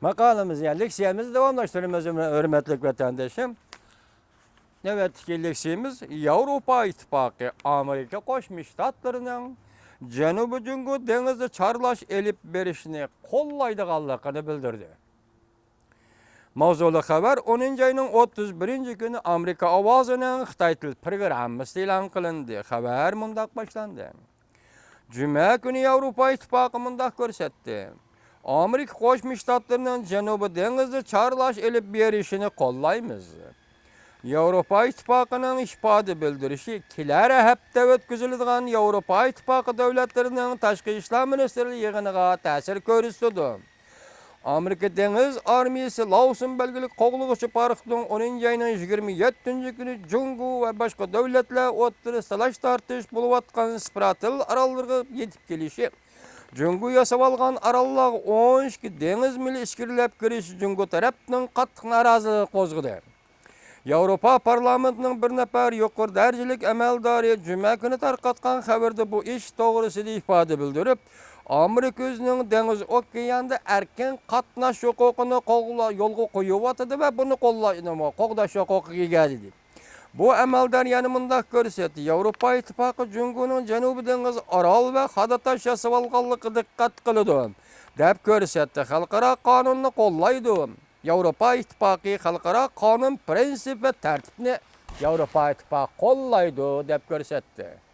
Makalemiz leksiyemizi devamlaştırıyoruz hürmetli vatandaşım. Evet, leksiyemiz Avrupa İttifakı Amerika Koşmuş Ştatlarının Janubi Cungu denizi çarlaş elip berişini kollaydıqanlığını bildirdi. Mavzulu haber 10. ayının 31. günü Amerika Ovazı'nın Xitay til programması ilan kılındı. Haber mundaq başlandı. Cuma günü Avrupa İttifakı mundaq görsetdi. Amerika Koşmuş Ştatlarının Janubi denizi çarlaş elip berişini kollaymiz. Avrupa İttifakı'nın işpadı bildirişi, kilere hepte ötküzülüdüğün Avrupa İttifakı devletlerinin Taşkı İşler Ministerliği yığınıga təsir körüstüdü. Amerika Deniz Armiyası Laos'un belgelik qoğluğucu parıqtın 10. ayının 27. günü Jungu ve başka devletler ottırı salaş tartış buluvatkan Spratil arallığı yetip gelişi. Jungu yasab algan arallığı 12 deniz mili iskirlep girişi Jungu tarafının qatıq narazılığı qozgudu. Avrupa Parlamentinin bir nefer yuqur dercilik emeldarı Cuma günü tarqatkan haberde bu iş doğrusu ifade bildirip, Amerika özünün deniz okyanında erken qatnaş hukukunu yolga qo'yuvatıdı ve bunu qo'g'dash huquqiga ega dedi. Bu emaldar yanımında görsetdi. Avrupa İttifakı Jungu'nun Janubi deniz aral ve hadataş yasab alganlığı dikkat kılıdı. Dep görsetdi. Xalqaro qonunni qo'llaydi. Avrupa İttifakı xalqaro qonun prensip ve tertibini Avrupa İttifakı qo'llaydi dep görsetdi.